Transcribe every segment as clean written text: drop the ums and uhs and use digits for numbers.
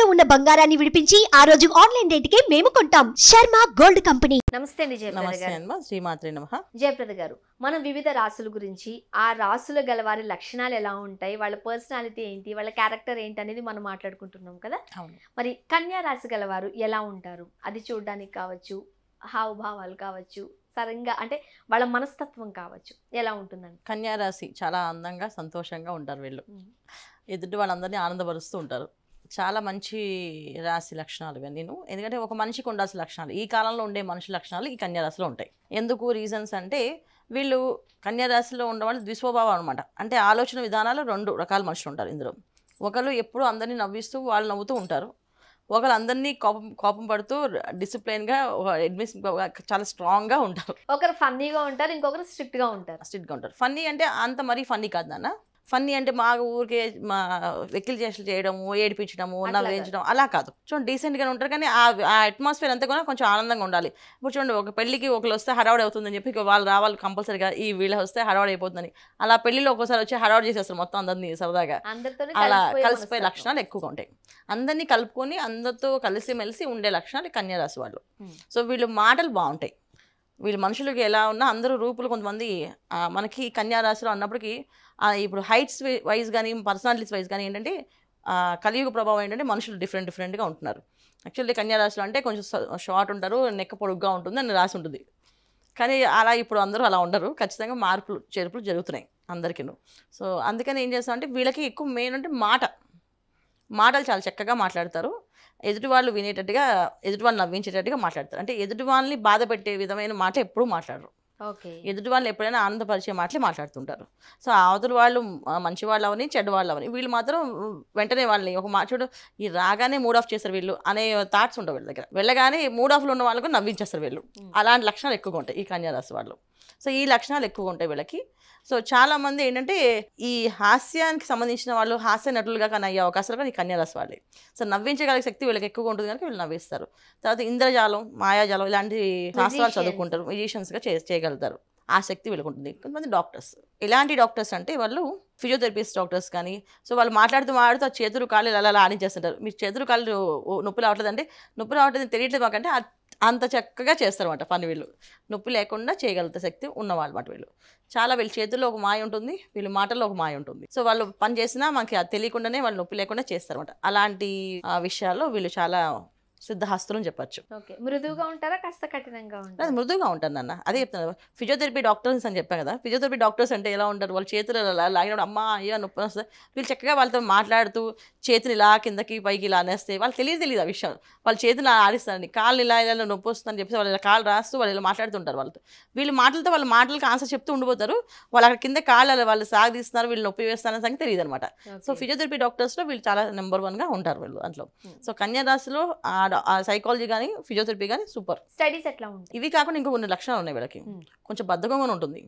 తాకట్టులో ఉన్న బంగారాన్ని విడిపించి ఆ రోజు ఆన్లైన్ రేటుకే మేము కొంటాం. Sharma gold company. నమస్తే అండి జయప్రద నమస్తే గారు. అమ్మా, శ్రీమాత్రే నమః. జయప్రద గారు, మనం వివిధ రాసుల గురించి, ఆ రాసుల గల వారి లక్షణాలు ఎలా ఉంటాయి, వాళ్ళ పర్సనాలిటీ ఏంటి, వాళ్ళ క్యారెక్టర్ ఏంటి అనేది మనం మాట్లాడుకుంటున్నాం కదా. అవును. మరి కన్యా రాశి గలవారు ఎలా ఉంటారు? అది చూడడానికి కావచ్చు, హావభావాలు కావచ్చు, సరంగా అంటే వాళ్ళ మనస్తత్వం కావచ్చు, ఎలా ఉంటుందండి? కన్యా రాశి చాలా అందంగా సంతోషంగా ఉంటారు వీళ్ళు. ఎదుటి వాళ్ళందరినీ ఆనందపరుస్తూ ఉంటారు. చాలా మంచి రాశి లక్షణాలు ఇవన్నీ. ఎందుకంటే ఒక మనిషికి ఉండాల్సిన లక్షణాలు, ఈ కాలంలో ఉండే మనిషి లక్షణాలు ఈ కన్యా రాశిలో ఉంటాయి. ఎందుకు రీజన్స్ అంటే, వీళ్ళు కన్యా రాశిలో ఉండేవాళ్ళు ద్విస్వభావం అనమాట. అంటే ఆలోచన విధానాలు రెండు రకాల మనుషులు ఉంటారు ఇందులో. ఒకరు ఎప్పుడు అందరినీ నవ్విస్తూ వాళ్ళు నవ్వుతూ ఉంటారు. ఒకరు అందరినీ కోపం పడుతూ డిసిప్లైన్గా చాలా స్ట్రాంగ్గా ఉంటారు. ఒకరు ఫన్నీగా ఉంటారు, ఇంకొకరు స్ట్రిక్ట్గా ఉంటారు. ఫన్నీ అంటే అంత మరీ ఫన్నీ కాదు నాన్న. ఫన్నీ అంటే మా ఊరికే మా వెకిల్ చేష్టలు చేయడము, ఏడిపించడము, నవ్వించడం అలా కాదు. చూడండి డీసెంట్గానే ఉంటారు, కానీ ఆ అట్మాస్ఫియర్ అంతా కూడా కొంచెం ఆనందంగా ఉండాలి. ఇప్పుడు చూడండి, ఒక పెళ్ళికి ఒకరు వస్తే హడావుడి అవుతుందని చెప్పి వాళ్ళు రావాలి కంపల్సరీగా, ఈ వీళ్ళు వస్తే హడావుడి అయిపోతుందని అలా పెళ్ళిలో ఒక్కోసారి వచ్చి హడావుడి చేసేస్తారు మొత్తం అందరినీ సరదాగా. అలా కలిసిపోయే లక్షణాలు ఎక్కువగా ఉంటాయి. అందరినీ కలుపుకొని అందరితో కలిసిమెలిసి ఉండే లక్షణాలు కన్యా రాశి వాళ్ళు. సో వీళ్ళు మాటలు బాగుంటాయి. వీళ్ళు మనుషులకి ఎలా ఉన్నా అందరూ రూపులు కొంతమంది మనకి కన్యా రాశిలో అన్నప్పటికీ ఇప్పుడు హైట్స్ వైజ్ కానీ పర్సనాలిటీస్ వైజ్ కానీ ఏంటంటే కలియుగ ప్రభావం ఏంటంటే మనుషులు డిఫరెంట్గా ఉంటున్నారు. యాక్చువల్లీ కన్యా రాశిలో అంటే కొంచెం షార్ట్ ఉంటారు, నెక్క పొడుగ్గా ఉంటుంది అని రాసి ఉంటుంది. కానీ అలా ఇప్పుడు అందరూ అలా ఉండరు. ఖచ్చితంగా మార్పులు చేర్పులు జరుగుతున్నాయి అందరికీ. సో అందుకని ఏం చేస్తామంటే వీళ్ళకి ఎక్కువ మెయిన్ అంటే మాటలు చాలా చక్కగా మాట్లాడతారు. ఎదుటి వాళ్ళు వినేటట్టుగా, ఎదుటి వాళ్ళు నవ్వించేటట్టుగా మాట్లాడతారు. అంటే ఎదుటి వాళ్ళని బాధ పెట్టే విధమైన మాట ఎప్పుడూ మాట్లాడరు. ఎదుటి వాళ్ళు ఎప్పుడైనా ఆనందపరిచే మాటలే మాట్లాడుతుంటారు. సో అవతల వాళ్ళు మంచి వాళ్ళు అవని చెడ్డ వాళ్ళు అవని వీళ్ళు మాత్రం వెంటనే వాళ్ళని ఒక మాట చూడు, ఈ రాగానే మూడ్ ఆఫ్ చేస్తారు వీళ్ళు అనే థాట్స్ ఉంటాయి వీళ్ళ దగ్గర. వెళ్ళగానే మూడ్ ఆఫ్లో ఉన్న వాళ్ళకు నవ్వించేస్తారు వీళ్ళు. అలాంటి లక్షణాలు ఎక్కువగా ఉంటాయి ఈ కన్యా రాశి వాళ్ళు. సో ఈ లక్షణాలు ఎక్కువగా ఉంటాయి వీళ్ళకి. సో చాలామంది ఏంటంటే ఈ హాస్యానికి సంబంధించిన వాళ్ళు హాస్య నటులుగా కానీ అయ్యే అవకాశాలు కానీ ఈ కన్యా రాశి వాళ్ళే. సో నవ్వించగలిగే శక్తి వీళ్ళకి ఎక్కువగా ఉంటుంది కనుక వీళ్ళు నవ్విస్తారు. తర్వాత ఇంద్రజాలం, మాయాజాలం ఇలాంటి శాస్త్రాలు చదువుకుంటారు, మ్యూజిషియన్స్గా చేయగలుగుతారు. ఆ శక్తి వీళ్ళకి ఉంటుంది. కొంతమంది డాక్టర్స్, ఎలాంటి డాక్టర్స్ అంటే వాళ్ళు ఫిజియోథెరపిస్ట్ డాక్టర్స్ కానీ, సో వాళ్ళు మాట్లాడుతూ ఆ చేతులు కాళ్ళు అలా ఆడించేస్తుంటారు. మీరు చేతులు కాళ్ళు నొప్పి రావట్లేదు అంటే నొప్పి రావట్లేదు తెలియట్లేదు మాకంటే అంత చక్కగా చేస్తారన్నమాట పని. వీళ్ళు నొప్పి లేకుండా చేయగలుగుతా శక్తి ఉన్నవాళ్ళు అన్నమాట వీళ్ళు. వీళ్ళ చేతుల్లో ఒక మాయ ఉంటుంది, వీళ్ళ మాటల్లో ఒక మాయ ఉంటుంది. సో వాళ్ళు పని చేసినా మనకి అది తెలియకుండానే వాళ్ళు నొప్పి లేకుండా చేస్తారన్నమాట. అలాంటి విషయాల్లో వీళ్ళు చాలా సిద్ధహస్తులు అని చెప్పచ్చు. మృదువుగా ఉంటారా, కాస్త కఠినంగా ఉంటారా? మృదువుగా ఉంటారు నాన్న. అదే చెప్తున్నారు, ఫిజియోథెరపీ డాక్టర్స్ అని చెప్పాను కదా. ఫిజియోథెరపీ డాక్టర్స్ అంటే ఎలా ఉంటారు, వాళ్ళ చేతులు లాగినప్పుడు అమ్మ అయ్యో నొప్పి వస్తుంది. వీళ్ళు చక్కగా వాళ్ళతో మాట్లాడుతూ చేతులు ఇలా కిందకి పైకి ఇలా అనేస్తే వాళ్ళు తెలియదు ఆ విషయం. వాళ్ళ చేతులు ఆడిస్తారండి, కాళ్ళు ఇలా నొప్పి వస్తుందని చెప్పేసి వాళ్ళు ఇలా కాళ్ళు రాస్తూ వాళ్ళు ఇలా మాట్లాడుతుంటారు వాళ్ళతో. వీళ్ళు మాటలతో వాళ్ళ మాటలకి ఆన్సర్ చెప్తూ ఉండిపోతారు. వాళ్ళు అక్కడ కింద కాళ్ళు వాళ్ళు సాగదీస్తున్నారు, వీళ్ళు నొప్పి వేస్తారనే సంగతి తెలియదు అనమాట. సో ఫిజియోథెరపీ డాక్టర్స్లో వీళ్ళు చాలా నెంబర్ 1గా ఉంటారు వీళ్ళు దాంట్లో. సో కన్యా రాశిలో సైకాలజీ కానీ ఫిజియోథెరపీ కానీ సూపర్. స్టడీస్ ఎట్లా ఉంటాయి? ఇవి కాకుండా ఇంకో కొన్ని లక్షణాలు ఉన్నాయి వీళ్ళకి. కొంచెం బద్ధకంగా ఉంటుంది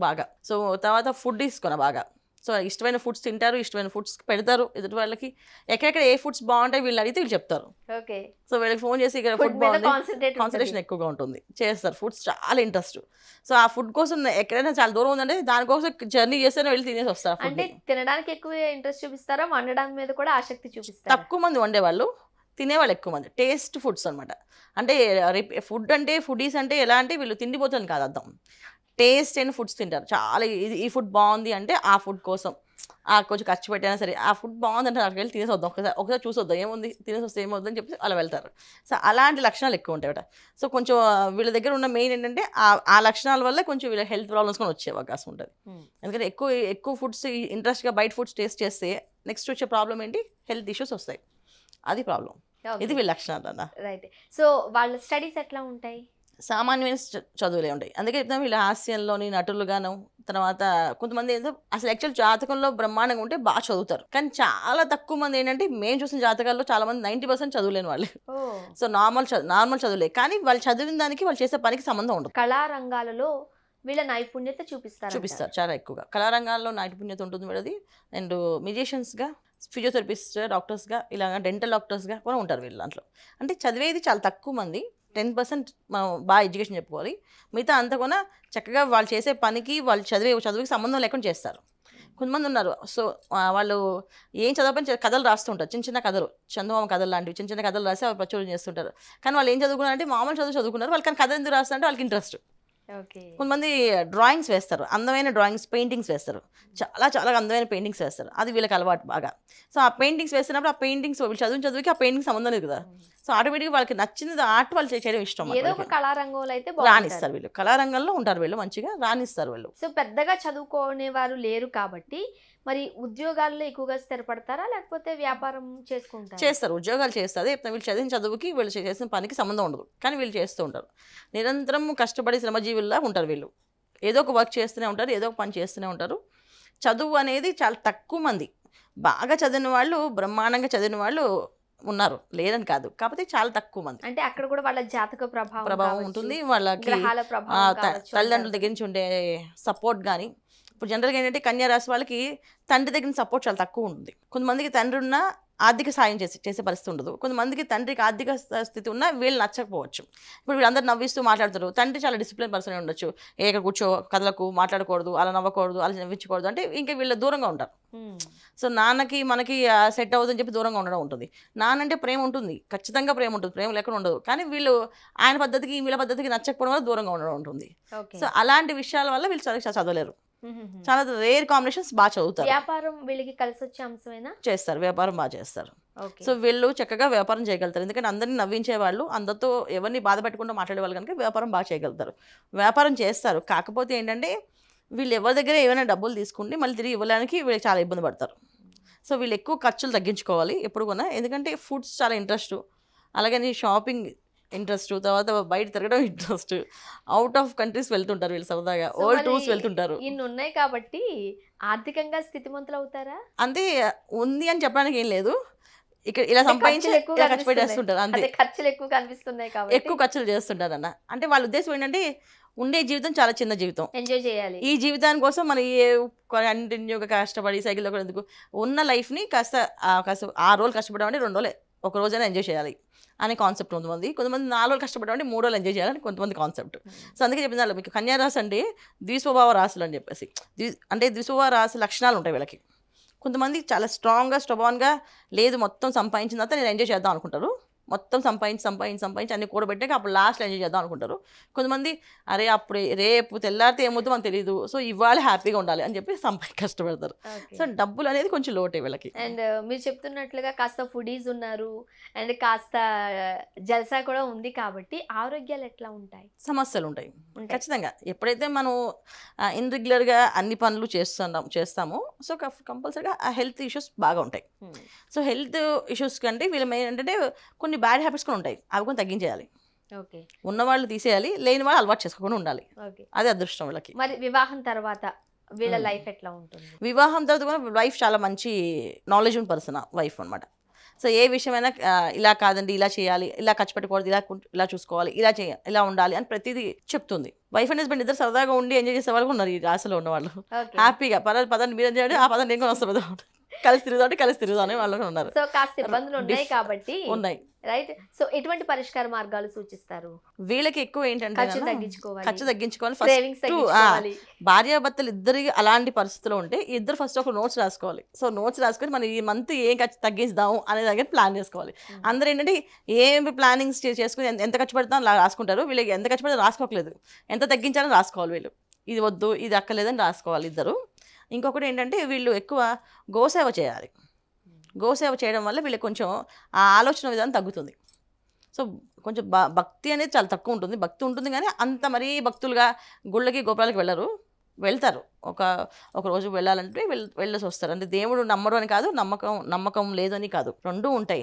బాగా. సో తర్వాత ఫుడ్ తీసుకున్న బాగా. సో ఇష్టమైన ఫుడ్స్ తింటారు, ఇష్టమైన ఫుడ్స్ పెడతారు ఎదుటి వాళ్ళకి. ఎక్కడెక్కడ ఏ ఫుడ్స్ బాగుంటాయి వీళ్ళు అడిగితే వీళ్ళు చెప్తారు. సో వీళ్ళకి ఫోన్ చేసి ఇక్కడ ఫుడ్ బాగుంది, కాన్సన్ట్రేషన్ ఎక్కువగా ఉంటుంది, చేస్తారు. ఫుడ్స్ చాలా ఇంట్రెస్ట్. సో ఆ ఫుడ్ కోసం ఎక్కడైనా చాలా దూరం ఉందంటే దానికోసం జర్నీ చేస్తేనే వెళ్ళి తినేసి వస్తారు. అంటే తినడానికి ఎక్కువ ఇంట్రెస్ట్ చూపిస్తారా, వండడానికి మీద కూడా ఆసక్తి చూపిస్తారు? తక్కువ మంది వండేవాళ్ళు, తినేవాళ్ళు ఎక్కువ మంది. టేస్ట్ ఫుడ్స్ అనమాట. అంటే ఫుడ్ అంటే ఫుడీస్ అంటే ఎలా అంటే వీళ్ళు తిండిపోతుంది కాదు అర్థం, టేస్ట్ అయిన ఫుడ్స్ తింటారు. చాలా ఈ ఫుడ్ బాగుంది అంటే ఆ ఫుడ్ కోసం కొంచెం ఖర్చు పెట్టైనా సరే ఆ ఫుడ్ బాగుంది అంటే అక్కడికి వెళ్ళి తినేసి వద్దాం, ఒకసారి చూసొద్దాం ఏముంది, తినేసి వస్తే ఏమవుద్దు అని చెప్పి అలా వెళ్తారు. సో అలాంటి లక్షణాలు ఎక్కువ ఉంటాయి. సో కొంచెం వీళ్ళ దగ్గర ఉన్న మెయిన్ ఏంటంటే ఆ లక్షణాల వల్ల కొంచెం వీళ్ళ హెల్త్ ప్రాబ్లమ్స్ కూడా వచ్చే అవకాశం ఉంటుంది. ఎందుకంటే ఎక్కువ ఫుడ్స్ ఇంట్రెస్ట్గా బయట ఫుడ్స్ టేస్ట్ చేస్తే నెక్స్ట్ వచ్చే ప్రాబ్లం ఏంటి, హెల్త్ ఇష్యూస్ వస్తాయి. అది ప్రాబ్లం. ఇది వీళ్ళ లక్షణాలు అన్న. రైట్. సో వాళ్ళ స్టడీస్ ఎట్లా ఉంటాయి? సామాన్యమైన చదువులే ఉంటాయి. అందుకే చెప్తాం వీళ్ళ హాస్యంలోని నటులుగాను. తర్వాత కొంతమంది ఏంటో అసలు యాక్చువల్ జాతకంలో బ్రహ్మాండంగా ఉంటే బాగా చదువుతారు, కానీ చాలా తక్కువ మంది ఏంటంటే మేము చూసిన జాతకాల్లో చాలా మంది 90% చదువులేని వాళ్ళు. సో నార్మల్ చదువులే, కానీ వాళ్ళు చదివిన దానికి వాళ్ళు చేసే పనికి సంబంధం ఉండదు. కళారంగాలలో వీళ్ళ నైపుణ్యత చూపిస్తారు చాలా ఎక్కువగా. కళారంగాల్లో నైపుణ్యత ఉంటుంది వీళ్ళది. అండ్ మ్యూజిషియన్స్గా, ఫిజియోథెరపిస్ట్ డాక్టర్స్గా, ఇలా డెంటల్ డాక్టర్స్గా కూడా ఉంటారు వీళ్ళు దాంట్లో. అంటే చదివేది చాలా తక్కువ మంది, 10% మనం బాగా ఎడ్యుకేషన్ చెప్పుకోవాలి. మిగతా అంతా కూడా చక్కగా వాళ్ళు చేసే పనికి వాళ్ళు చదువుకి సంబంధం లేకుండా చేస్తారు. కొంతమంది ఉన్నారు. సో వాళ్ళు ఏం చదవకపోయినా కథలు రాస్తూ ఉంటారు, చిన్న చిన్న కథలు, చందమామ కథలు లాంటివి చిన్న చిన్న కథలు రాసి అవి ప్రచురణ చేస్తుంటారు. కానీ వాళ్ళు ఏం చదువుకున్నారంటే మామూలు చదువుకున్నారు, వాళ్ళు కానీ కథ ఎందుకు రాస్తారంటే వాళ్ళకి ఇంట్రెస్ట్. కొంతమంది డ్రాయింగ్స్ వేస్తారు, అందమైన డ్రాయింగ్స్, పెయింటింగ్స్ వేస్తారు, చాలా చాలా అందమైన పెయింటింగ్స్ వేస్తారు, అది వీళ్ళకి అలవాటు బాగా. సో ఆ పెయింటింగ్స్ వేస్తున్నప్పుడు ఆ పెయింటింగ్స్ వీళ్ళు చదువుకి ఆ పెయింటింగ్స్ సంబంధం లేదు కదా. సో ఆటోమేటిక్గా వాళ్ళకి నచ్చింది ఆర్ట్ వాళ్ళు చేయడం ఇష్టం, కళారంగంలో అయితే రాణిస్తారు వీళ్ళు, కళారంగంలో ఉంటారు వీళ్ళు, మంచిగా రాణిస్తారు వీళ్ళు. సో పెద్దగా చదువుకునే వారు లేరు కాబట్టి మరి ఉద్యోగాల్లో ఎక్కువగా స్థిరపడతారా లేకపోతే వ్యాపారం చేసుకుంటారా? చేస్తారు, ఉద్యోగాలు చేస్తారు. వీళ్ళు చదివిన చదువుకి వీళ్ళు చేసిన పనికి సంబంధం ఉండదు, కానీ వీళ్ళు చేస్తూ ఉంటారు. నిరంతరం కష్టపడి శ్రమజీవుల్లా ఉంటారు వీళ్ళు, ఏదో ఒక వర్క్ చేస్తూనే ఉంటారు, ఏదో ఒక పని చేస్తూనే ఉంటారు. చదువు అనేది చాలా తక్కువ మంది, బాగా చదివిన వాళ్ళు, బ్రహ్మాండంగా చదివిన వాళ్ళు ఉన్నారు, లేదని కాదు, కాకపోతే చాలా తక్కువ మంది. అంటే అక్కడ కూడా వాళ్ళ జాతక ప్రభావం ఉంటుంది, వాళ్ళకి తల్లిదండ్రుల దగ్గర నుంచి ఉండే సపోర్ట్ కానీ. ఇప్పుడు జనరల్గా ఏంటంటే కన్యా రాశి వాళ్ళకి తండ్రి దగ్గర సపోర్ట్ చాలా తక్కువ ఉంటుంది. కొంతమందికి తండ్రి ఉన్న ఆర్థిక సాయం చేసే పరిస్థితి ఉండదు, కొంతమందికి తండ్రికి ఆర్థిక స్థితి ఉన్నా వీళ్ళు నచ్చకపోవచ్చు. ఇప్పుడు వీళ్ళందరూ నవ్విస్తూ మాట్లాడతారు, తండ్రి చాలా డిసిప్లిన్ పర్సన్ ఉండొచ్చు, ఏక కూర్చో, కథలకు మాట్లాడకూడదు, అలా నవ్వకూడదు, అలా నవ్వించకూడదు అంటే ఇంకా వీళ్ళు దూరంగా ఉంటారు. సో నాన్నకి మనకి సెట్ అవ్వదని చెప్పి దూరంగా ఉండడం ఉంటుంది. నాన్నంటే ప్రేమ ఉంటుంది, ఖచ్చితంగా ప్రేమ ఉంటుంది, ప్రేమ లేకుండా ఉండదు, కానీ వీళ్ళు ఆయన పద్ధతికి వీళ్ళ పద్ధతికి నచ్చకపోవడం వల్ల దూరంగా ఉండడం ఉంటుంది. సో అలాంటి విషయాల వల్ల వీళ్ళు చదవలేరు, చాలా రేర్ కాంబినేషన్స్ బాగా చదువుతారు. వ్యాపారం వీళ్ళకి కలిసి వచ్చే అంశమేనా? చేస్తారు, వ్యాపారం బాగా చేస్తారు. సో వీళ్ళు చక్కగా వ్యాపారం చేయగలుగుతారు, ఎందుకంటే అందరినీ నవ్వించే వాళ్ళు, అందరితో ఎవరిని బాధ పెట్టకుండా మాట్లాడే వాళ్ళు కనుక వ్యాపారం బాగా చేయగలుగుతారు, వ్యాపారం చేస్తారు. కాకపోతే ఏంటంటే వీళ్ళు ఎవరి దగ్గర ఏమైనా డబ్బులు తీసుకుంటే మళ్ళీ తిరిగి ఇవ్వడానికి వీళ్ళు చాలా ఇబ్బంది పడతారు. సో వీళ్ళు ఎక్కువ ఖర్చులు తగ్గించుకోవాలి ఎప్పుడు కూడా, ఎందుకంటే ఫుడ్స్ చాలా ఇంట్రెస్ట్, అలాగని షాపింగ్ ఇంట్రెస్ట్, తర్వాత బయట తిరగడం ఇంట్రెస్ట్, అవుట్ ఆఫ్ కంట్రీస్ వెళ్తుంటారు వీళ్ళు, సరదాగా ఓల్డ్ టూర్స్ వెళ్తుంటారు. ఇన్ని ఉన్నాయి కాబట్టి ఆర్థికంగా స్థితిమంతులు అవుతారా? అంతే, ఉంది అని చెప్పడానికి ఏం లేదు, ఇక్కడ ఇలా సంపాదించి ఖర్చు పెట్టేస్తుంటారు, అంతే, ఖర్చులు ఎక్కువ కనిపిస్తున్నాయి కాబట్టి ఎక్కువ ఖర్చులు చేస్తుంటారు అన్న. అంటే వాళ్ళ ఉద్దేశం ఏంటంటే ఉండే జీవితం చాలా చిన్న జీవితం, ఎంజాయ్ చేయాలి, ఈ జీవితాని కోసం మనం కంటిన్యూగా కష్టపడి సైకిల్లో కూడా ఎందుకు, ఉన్న లైఫ్ని కాస్త 6 రోజులు కష్టపడమంటే 2 రోజులే, ఒక రోజైనా ఎంజాయ్ చేయాలి అనే కాన్సెప్ట్ కొంతమంది. 4 రోజులు కష్టపడమంటే 3 రోజులు ఎంజాయ్ చేయాలని కొంతమంది కాన్సెప్ట్. సో అందుకే చెప్పింది మీకు కన్యా రాశి అంటే ద్విస్వభావ రాశులు అని చెప్పేసి, అంటే ద్విస్వభావ రాశి లక్షణాలు ఉంటాయి వీళ్ళకి. కొంతమంది చాలా స్ట్రాంగ్గా స్టబాన్గా లేదు, మొత్తం సంపాదించిన తర్వాత నేను ఎంజాయ్ చేద్దాం అనుకుంటారు, మొత్తం సంపాదించి అన్ని కూడబెట్టాక అప్పుడు లాస్ట్లో ఎంజాయ్ చేద్దాం అనుకుంటారు. కొంతమంది అరే అప్పుడు రేపు తెల్లారితే ఏమవుతుందో మనకు తెలియదు, సో ఇవాళ హ్యాపీగా ఉండాలి అని చెప్పి కష్టపడతారు. సో డబ్బులు అనేది కొంచెం లోటే వీళ్ళకి. అండ్ మీరు చెప్తున్నట్లుగా కాస్త ఫుడీస్ ఉన్నారు అండ్ కాస్త జల్సా కూడా ఉంది కాబట్టి ఆరోగ్యాలు ఎట్లా ఉంటాయి? సమస్యలు ఉంటాయి ఖచ్చితంగా. ఎప్పుడైతే మనం ఇన్రెగ్యులర్గా అన్ని పనులు చేస్తామో సో కంపల్సరీగా ఆ హెల్త్ ఇష్యూస్ బాగా ఉంటాయి. సో హెల్త్ ఇష్యూస్ కంటే వీళ్ళ మెయిన్ ఏంటంటే కొన్ని బ్యాడ్ హ్యాబిట్స్ కూడా ఉంటాయి, అవి కూడా తగ్గించేయాలి. ఉన్నవాళ్ళు తీసేయాలి, లేని వాళ్ళు అలవాటు చేసుకోకుండా ఉండాలి, అదే అదృష్టం వీళ్ళకి. మరి వివాహం తర్వాత వీళ్ళ లైఫ్ ఎట్లా ఉంటుంది? వివాహం తర్వాత కూడా వైఫ్ చాలా మంచి నాలెడ్జ్ ఉన్న పర్సన్ వైఫ్ అనమాట. సో ఏ విషయమైనా ఇలా కాదండి, ఇలా చేయాలి, ఇలా ఖర్చు పెట్టకూడదు, ఇలా చూసుకోవాలి, ఇలా చేయాలి, ఇలా ఉండాలి అని ప్రతిదీ చెప్తుంది. వైఫ్ అండ్ హస్బెండ్ ఇద్దరు సరదాగా ఉండి ఎంజాయ్ చేసే వాళ్ళు ఉన్నారు ఈ రాశిలో ఉన్న వాళ్ళు. హ్యాపీగా పదండి మీరు చేయండి, ఆ పదండి నేను వస్తాం, కలిసి తిరుగుదాం అనే వాళ్ళు ఉన్నారు. సో కాస్త ఇబ్బందులు ఉన్నాయి కాబట్టి ఉన్నాయి, రైట్. సో ఎటువంటి పరిష్కార మార్గాలు సూచిస్తారు? వీళ్ళకి ఎక్కువ ఏంటంటే ఖర్చు తగ్గించుకోవాలి. ఫస్ట్ భార్యాభర్తలు ఇద్దరికి అలాంటి పరిస్థితుల్లో ఉంటే ఇద్దరు ఫస్ట్ ఒక నోట్స్ రాసుకోవాలి. సో నోట్స్ రాసుకొని మనం ఈ మంత్ ఏం ఖర్చు తగ్గిస్తాము అనే దగ్గర ప్లాన్ చేసుకోవాలి. అందరూ ఏంటంటే ఏం ప్లానింగ్స్ చేసుకుని ఎంత ఖర్చు పెడతాం అలా రాసుకుంటారు. వీళ్ళకి ఎంత ఖర్చు పెడతాం రాసుకోవట్లేదు, ఎంత తగ్గించాలని రాసుకోవాలి. వీళ్ళు ఇది వద్దు ఇది అక్కర్లేదని రాసుకోవాలి ఇద్దరు. ఇంకొకటి ఏంటంటే వీళ్ళు ఎక్కువ గోసేవ చేయాలి. గోసేవ చేయడం వల్ల వీళ్ళకి కొంచెం ఆ ఆలోచన విధానం తగ్గుతుంది. సో కొంచెం భక్తి అనేది చాలా తక్కువ ఉంటుంది, భక్తి ఉంటుంది కానీ అంత మరీ భక్తులుగా గుళ్ళకి గోపురాలకి వెళ్తారు. ఒక రోజు వెళ్ళాలంటే వెళ్ళేసి వస్తారు. అంటే దేవుడు నమ్మరు అని కాదు, నమ్మకం లేదని కాదు, రెండూ ఉంటాయి.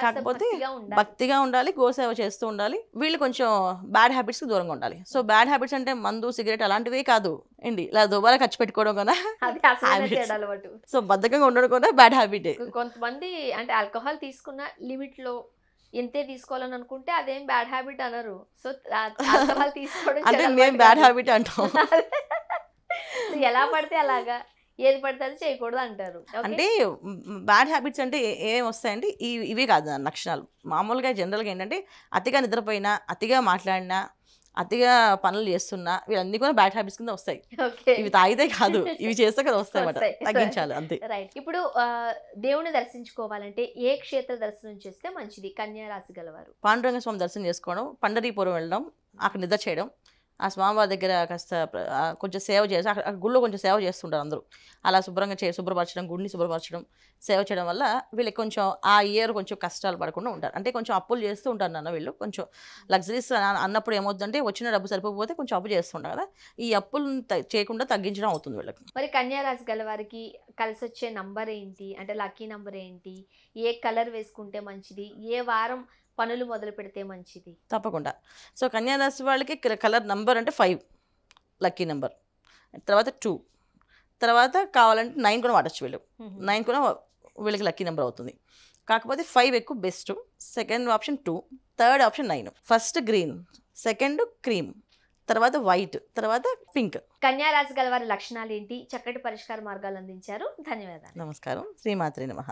కాకపోతే భక్తిగా ఉండాలి, గోసేవ చేస్తూ ఉండాలి. వీళ్ళు కొంచెం బ్యాడ్ హ్యాబిట్స్కి దూరంగా ఉండాలి. సో బ్యాడ్ హ్యాబిట్స్ అంటే మందు సిగరెట్ అలాంటివే కాదు అండి, ఇలా దుబారా ఖర్చు పెట్టుకోవడం కదా. సో బద్ధకంగా ఉండడం కూడా బ్యాడ్ హ్యాబిట్. కొంతమంది అంటే ఆల్కహాల్ తీసుకున్న లిమిట్ లో ఇంతే తీసుకోవాలని అనుకుంటే అదేం బ్యాడ్ హ్యాబిట్ అనరు. సో ఆల్కహాల్ తీసుకోవడం అంటే మేము బ్యాడ్ హ్యాబిట్ అంటాం. ఎలా పడితే అలాగా ఏది పడితే అది చేయకూడదు అంటారు. అంటే బ్యాడ్ హ్యాబిట్స్ అంటే ఏం వస్తాయంటే ఇవే కాదు లక్షణాలు. మామూలుగా జనరల్గా ఏంటంటే అతిగా నిద్రపోయినా, అతిగా మాట్లాడినా, అతిగా పనులు చేస్తున్నా ఇవన్నీ కూడా బ్యాడ్ హ్యాబిట్స్ కింద వస్తాయి. ఓకే. ఇవి తాగితే కాదు, ఇవి చేస్తే కదా వస్తాయి అన్నమాట. వస్తాయి. తగ్గించాలి అంతే. రైట్. ఇప్పుడు దేవుని దర్శించుకోవాలంటే ఏ క్షేత్ర దర్శనం చేస్తే మంచిది కన్యా రాశి గలవారు? పాండురంగ స్వామి దర్శనం చేసుకోవడం, పండరీపురం వెళ్ళడం, అక్కడ నిద్ర చేయడం, ఆ స్వామివారి దగ్గర కాస్త కొంచెం సేవ చేసి అక్కడ గుళ్ళో కొంచెం సేవ చేస్తుంటారు అందరూ. అలా శుభ్రంగా శుభ్రపరచడం, గుడిని శుభ్రపరచడం, సేవ చేయడం వల్ల వీళ్ళకి కొంచెం ఆ ఇయర్ కొంచెం కష్టాలు పడకుండా ఉంటారు. అంటే కొంచెం అప్పులు చేస్తూ ఉంటారు నాన్న వీళ్ళు. కొంచెం లగ్జరీస్ అన్నప్పుడు ఏమవుతుందంటే వచ్చిన డబ్బు సరిపోతే కొంచెం అప్పు చేస్తుంటారు కదా, ఈ అప్పులు చేయకుండా తగ్గించడం అవుతుంది వీళ్ళకి. మరి కన్యా రాశి గలవారికి కలిసి వచ్చే నంబర్ ఏంటి, అంటే లక్కీ నంబర్ ఏంటి, ఏ కలర్ వేసుకుంటే మంచిది, ఏ వారం పనులు మొదలు పెడితే మంచిది? తప్పకుండా. సో కన్యారాశి వాళ్ళకి కలర్ నంబర్ అంటే 5 లక్కీ నెంబర్, తర్వాత 2, తర్వాత కావాలంటే 9 కూడా వాడచ్చు వీళ్ళు. 9 కూడా వీళ్ళకి లక్కీ నెంబర్ అవుతుంది. కాకపోతే 5 ఎక్కువ best. Second option 2, third option 9. First green, second cream, తర్వాత వైట్, తర్వాత పింక్. కన్యా రాశి గలవారి లక్షణాలు ఏంటి? చక్కటి పరిష్కార మార్గాలు అందించారు. ధన్యవాదాలు. నమస్కారం. శ్రీమాత్రే నమః.